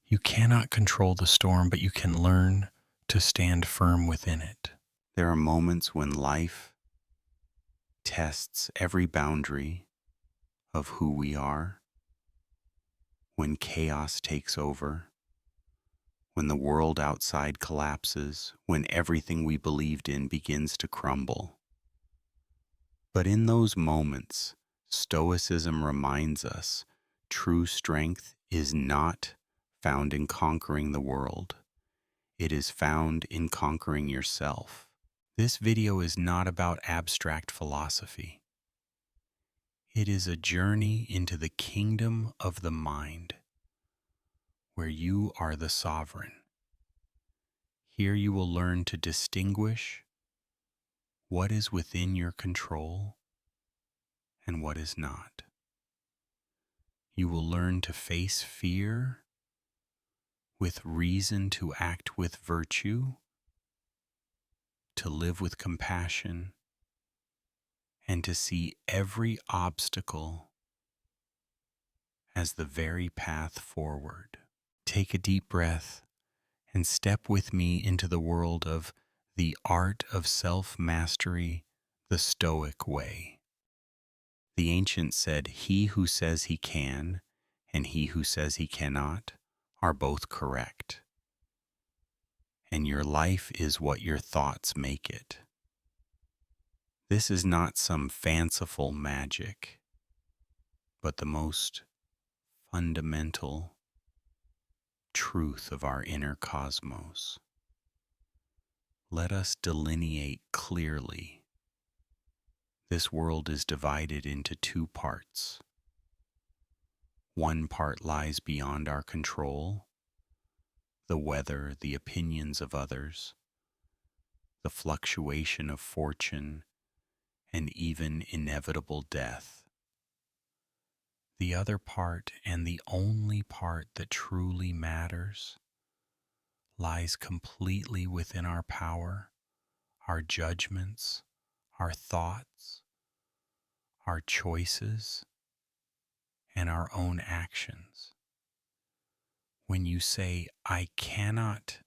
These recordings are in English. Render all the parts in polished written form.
You cannot control the storm, but you can learn to stand firm within it. There are moments when life tests every boundary of who we are, when chaos takes over, when the world outside collapses, when everything we believed in begins to crumble. But in those moments, Stoicism reminds us true strength is not found in conquering the world. It is found in conquering yourself. This video is not about abstract philosophy. It is a journey into the kingdom of the mind, where you are the sovereign. Here you will learn to distinguish what is within your control and what is not. You will learn to face fear with reason, to act with virtue, to live with compassion, and to see every obstacle as the very path forward. Take a deep breath and step with me into the world of the art of self-mastery, the Stoic way. The ancients said, "He who says he can and he who says he cannot are both correct. And your life is what your thoughts make it." This is not some fanciful magic, but the most fundamental truth of our inner cosmos. Let us delineate clearly. This world is divided into two parts. One part lies beyond our control: the weather, the opinions of others, the fluctuation of fortune, and even inevitable death. The other part, and the only part that truly matters, lies completely within our power, our judgments, our thoughts, our choices, and our own actions. When you say, "I cannot,"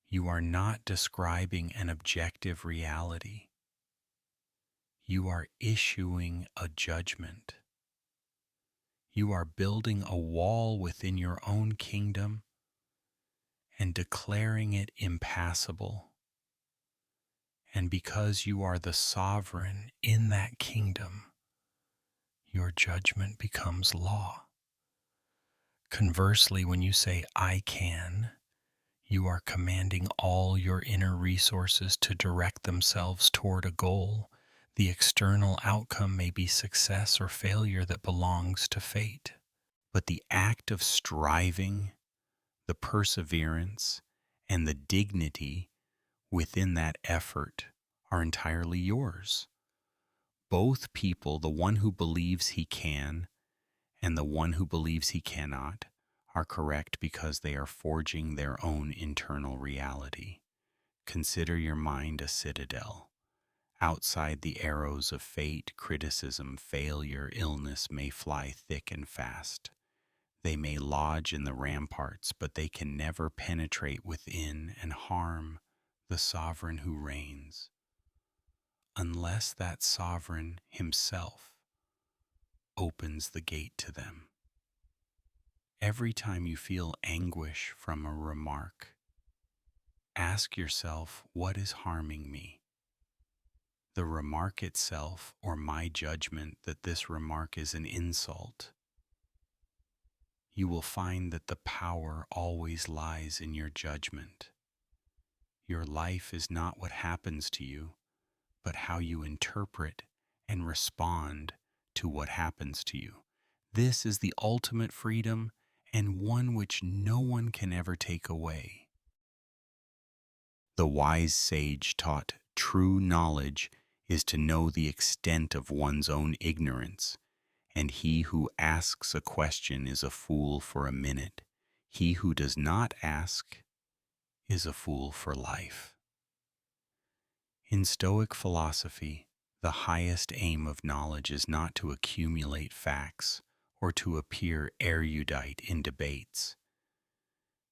you are not describing an objective reality. You are issuing a judgment. You are building a wall within your own kingdom and declaring it impassable. And because you are the sovereign in that kingdom, your judgment becomes law. Conversely, when you say, "I can," you are commanding all your inner resources to direct themselves toward a goal. The external outcome may be success or failure that belongs to fate. But the act of striving, the perseverance, and the dignity within that effort are entirely yours. Both people, the one who believes he can and the one who believes he cannot, are correct because they are forging their own internal reality. Consider your mind a citadel. Outside, the arrows of fate, criticism, failure, illness may fly thick and fast. They may lodge in the ramparts, but they can never penetrate within and harm the sovereign who reigns, unless that sovereign himself opens the gate to them. Every time you feel anguish from a remark, ask yourself, what is harming me? The remark itself, or my judgment that this remark is an insult? You will find that the power always lies in your judgment. Your life is not what happens to you, but how you interpret and respond to what happens to you. This is the ultimate freedom, and one which no one can ever take away. The wise sage taught true knowledge is to know the extent of one's own ignorance, and he who asks a question is a fool for a minute. He who does not ask is a fool for life. In Stoic philosophy, the highest aim of knowledge is not to accumulate facts or to appear erudite in debates.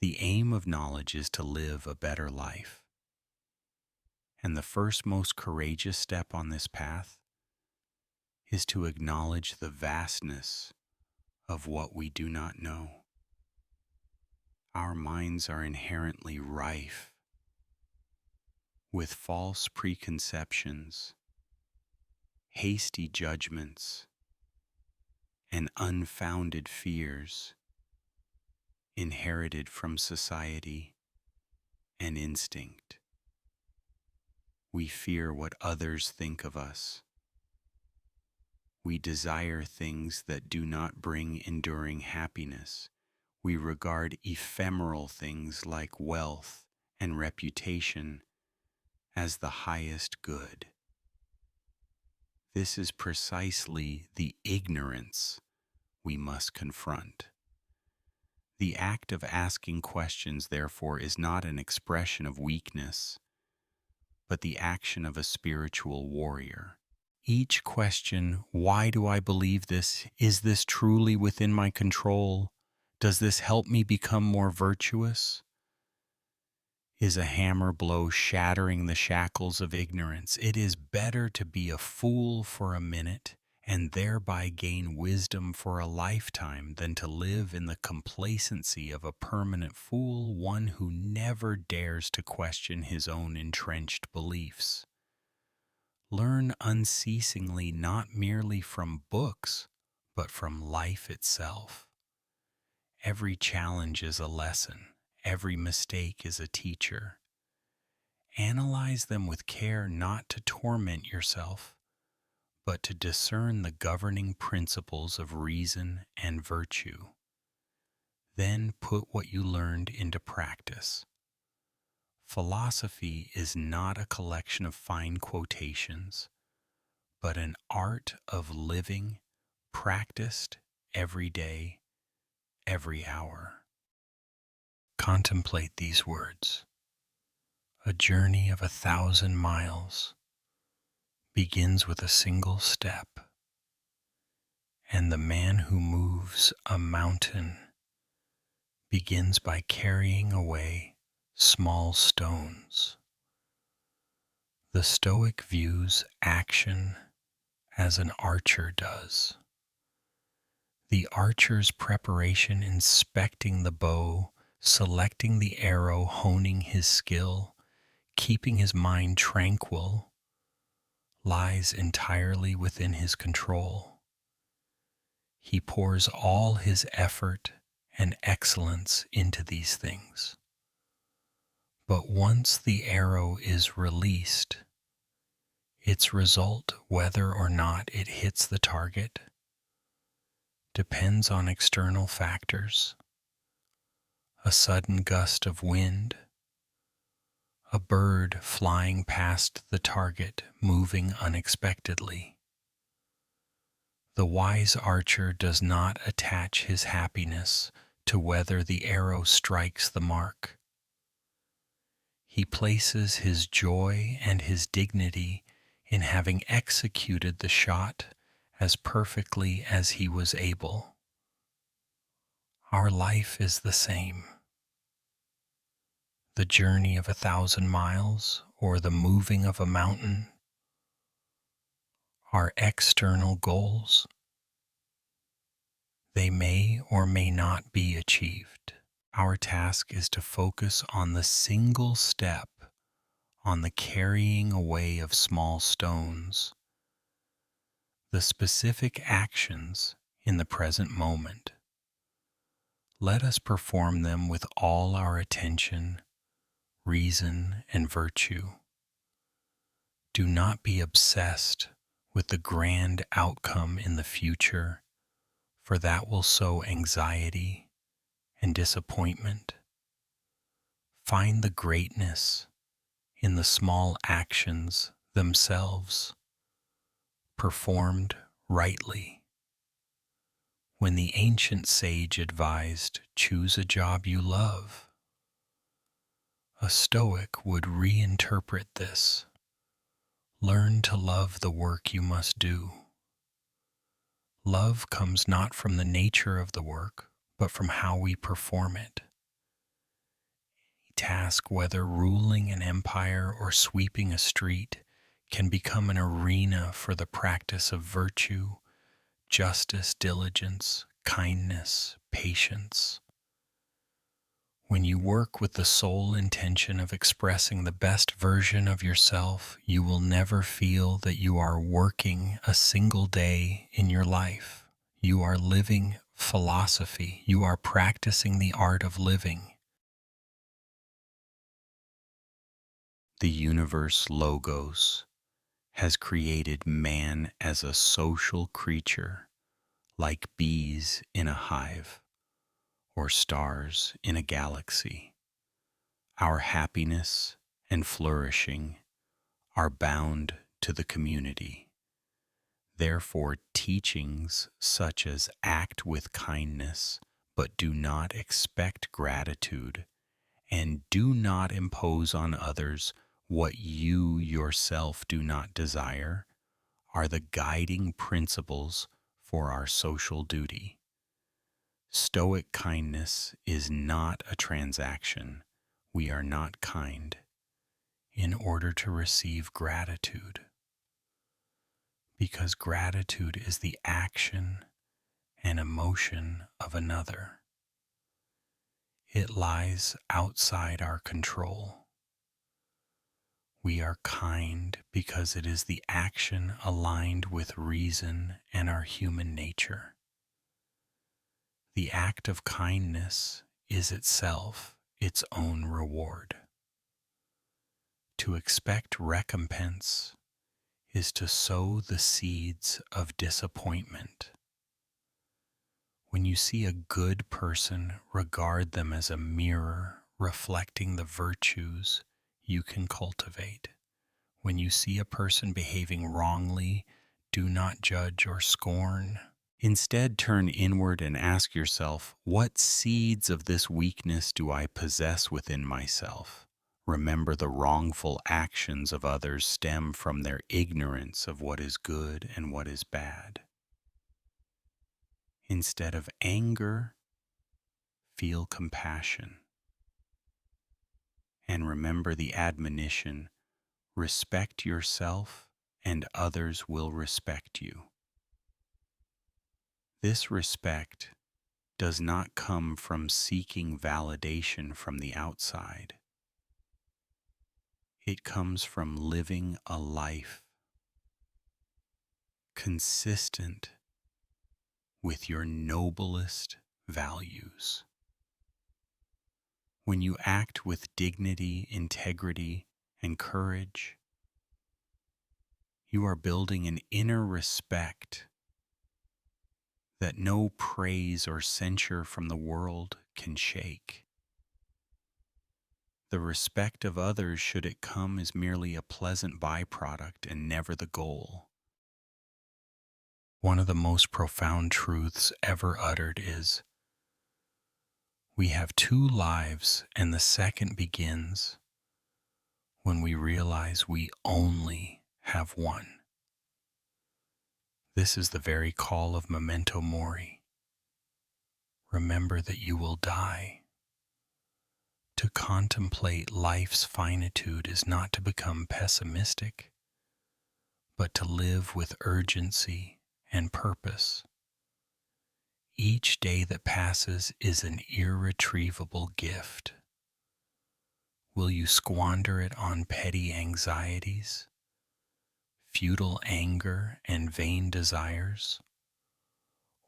The aim of knowledge is to live a better life. And the first most courageous step on this path is to acknowledge the vastness of what we do not know. Our minds are inherently rife with false preconceptions, hasty judgments, and unfounded fears inherited from society and instinct. We fear what others think of us. We desire things that do not bring enduring happiness. We regard ephemeral things like wealth and reputation as the highest good. This is precisely the ignorance we must confront. The act of asking questions, therefore, is not an expression of weakness, but the action of a spiritual warrior. Each question, why do I believe this? Is this truly within my control? Does this help me become more virtuous? Is a hammer blow shattering the shackles of ignorance. It is better to be a fool for a minute and thereby gain wisdom for a lifetime than to live in the complacency of a permanent fool, one who never dares to question his own entrenched beliefs. Learn unceasingly not merely from books, but from life itself. Every challenge is a lesson. Every mistake is a teacher. Analyze them with care, not to torment yourself, but to discern the governing principles of reason and virtue. Then put what you learned into practice. Philosophy is not a collection of fine quotations, but an art of living, practiced every day, every hour. Contemplate these words. A journey of 1,000 miles begins with a single step, and the man who moves a mountain begins by carrying away small stones. The Stoic views action as an archer does. The archer's preparation, inspecting the bow, selecting the arrow, honing his skill, keeping his mind tranquil, lies entirely within his control. He pours all his effort and excellence into these things. But once the arrow is released, its result, whether or not it hits the target, depends on external factors. A sudden gust of wind, a bird flying past the target, moving unexpectedly. The wise archer does not attach his happiness to whether the arrow strikes the mark. He places his joy and his dignity in having executed the shot as perfectly as he was able. Our life is the same. The journey of 1,000 miles or the moving of a mountain are external goals. They may or may not be achieved. Our task is to focus on the single step, on the carrying away of small stones, the specific actions in the present moment. Let us perform them with all our attention, reason, and virtue. Do not be obsessed with the grand outcome in the future, for that will sow anxiety and disappointment. Find the greatness in the small actions themselves, performed rightly. When the ancient sage advised, choose a job you love, a Stoic would reinterpret this. Learn to love the work you must do. Love comes not from the nature of the work, but from how we perform it. A task, whether ruling an empire or sweeping a street, can become an arena for the practice of virtue, justice, diligence, kindness, patience. When you work with the sole intention of expressing the best version of yourself, you will never feel that you are working a single day in your life. You are living philosophy. You are practicing the art of living. The universe logos has created man as a social creature, like bees in a hive or stars in a galaxy. Our happiness and flourishing are bound to the community. Therefore, teachings such as act with kindness, but do not expect gratitude, and do not impose on others what you yourself do not desire, are the guiding principles for our social duty. Stoic kindness is not a transaction. We are not kind in order to receive gratitude, because gratitude is the action and emotion of another. It lies outside our control. We are kind because it is the action aligned with reason and our human nature. The act of kindness is itself its own reward. To expect recompense is to sow the seeds of disappointment. When you see a good person, regard them as a mirror reflecting the virtues you can cultivate. When you see a person behaving wrongly, do not judge or scorn. Instead, turn inward and ask yourself, what seeds of this weakness do I possess within myself? Remember, the wrongful actions of others stem from their ignorance of what is good and what is bad. Instead of anger, feel compassion. And remember the admonition, respect yourself and others will respect you. This respect does not come from seeking validation from the outside. It comes from living a life consistent with your noblest values. When you act with dignity, integrity, and courage, you are building an inner respect that no praise or censure from the world can shake. The respect of others, should it come, is merely a pleasant byproduct and never the goal. One of the most profound truths ever uttered is, we have two lives, and the second begins when we realize we only have one. This is the very call of memento mori. Remember that you will die. To contemplate life's finitude is not to become pessimistic, but to live with urgency and purpose. Each day that passes is an irretrievable gift. Will you squander it on petty anxieties, futile anger, and vain desires?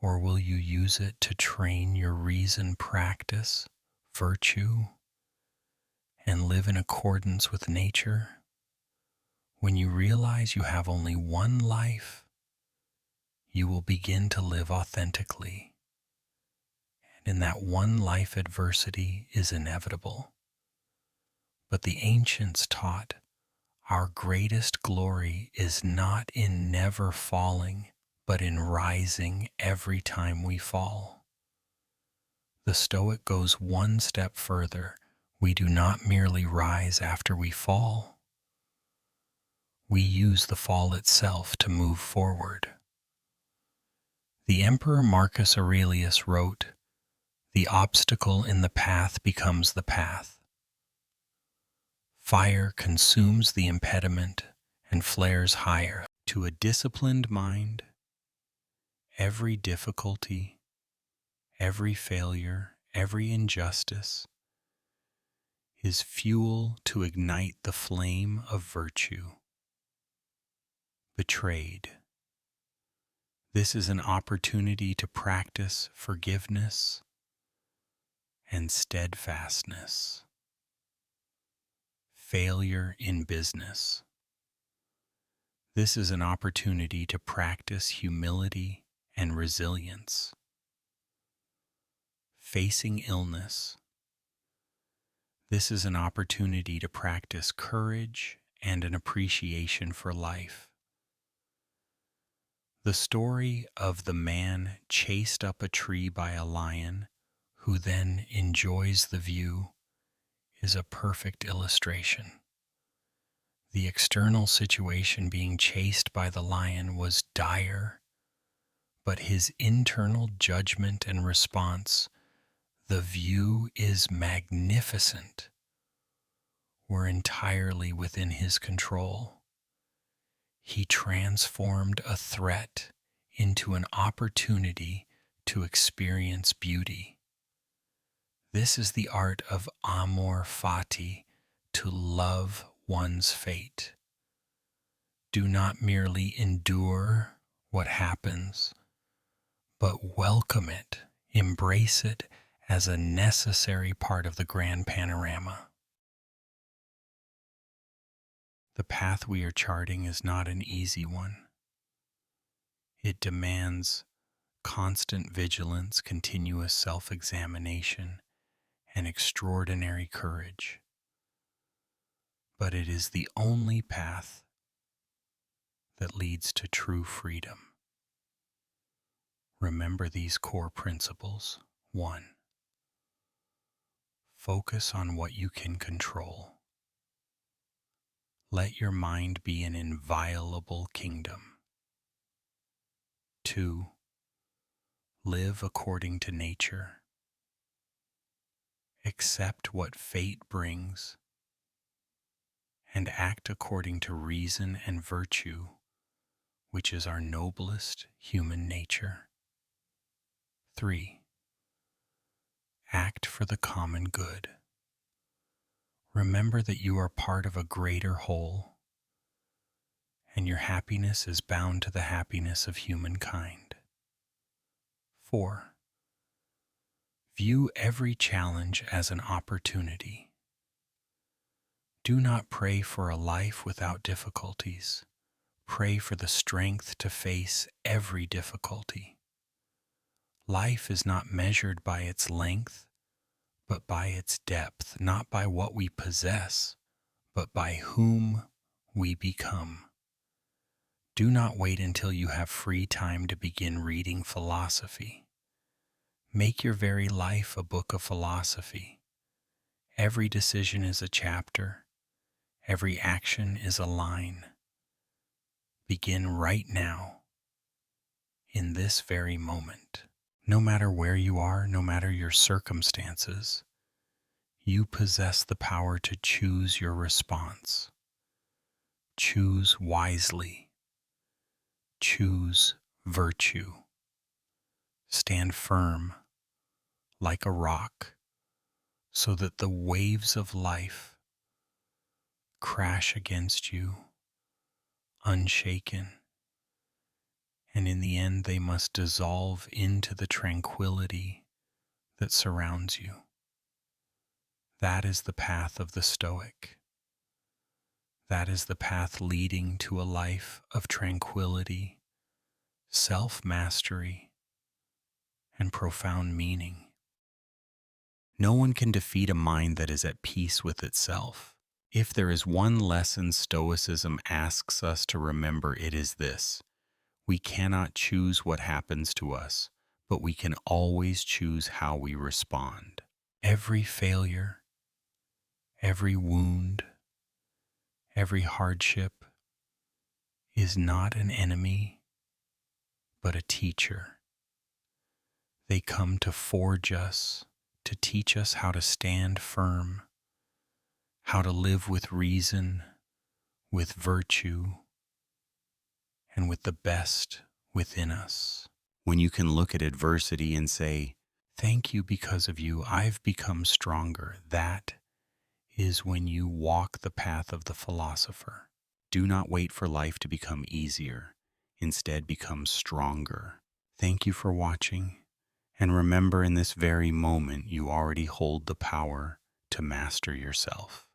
Or will you use it to train your reason, practice virtue, and live in accordance with nature? When you realize you have only one life, you will begin to live authentically. And in that one life, adversity is inevitable. But the ancients taught our greatest glory is not in never falling, but in rising every time we fall. The Stoic goes one step further. We do not merely rise after we fall. We use the fall itself to move forward. The Emperor Marcus Aurelius wrote, "The obstacle in the path becomes the path. Fire consumes the impediment and flares higher. To a disciplined mind, every difficulty, every failure, every injustice is fuel to ignite the flame of virtue. Betrayed. This is an opportunity to practice forgiveness and steadfastness. Failure in business. This is an opportunity to practice humility and resilience. Facing illness. This is an opportunity to practice courage and an appreciation for life. The story of the man chased up a tree by a lion who then enjoys the view is a perfect illustration. The external situation being chased by the lion was dire, but his internal judgment and response, "The view is magnificent," were entirely within his control. He transformed a threat into an opportunity to experience beauty. This is the art of Amor Fati, to love one's fate. Do not merely endure what happens, but welcome it, embrace it as a necessary part of the grand panorama. The path we are charting is not an easy one. It demands constant vigilance, continuous self-examination, and extraordinary courage. But it is the only path that leads to true freedom. Remember these core principles. 1. Focus on what you can control. Let your mind be an inviolable kingdom. 2. Live according to nature. Accept what fate brings and act according to reason and virtue, which is our noblest human nature. 3. Act for the common good. Remember that you are part of a greater whole, and your happiness is bound to the happiness of humankind. 4. View every challenge as an opportunity. Do not pray for a life without difficulties. Pray for the strength to face every difficulty. Life is not measured by its length, but by its depth, not by what we possess, but by whom we become. Do not wait until you have free time to begin reading philosophy. Make your very life a book of philosophy. Every decision is a chapter. Every action is a line. Begin right now, in this very moment. No matter where you are, no matter your circumstances, you possess the power to choose your response. Choose wisely. Choose virtue. Stand firm like a rock so that the waves of life crash against you unshaken, and in the end they must dissolve into the tranquility that surrounds you. That is the path of the Stoic. That is the path leading to a life of tranquility, self-mastery, and profound meaning. No one can defeat a mind that is at peace with itself. If there is one lesson Stoicism asks us to remember, it is this: we cannot choose what happens to us, but we can always choose how we respond. Every failure, every wound, every hardship is not an enemy, but a teacher. They come to forge us, to teach us how to stand firm, how to live with reason, with virtue, and with the best within us. When you can look at adversity and say, "Thank you, because of you, I've become stronger," that is when you walk the path of the philosopher. Do not wait for life to become easier. Instead, become stronger. Thank you for watching. And remember, in this very moment, you already hold the power to master yourself.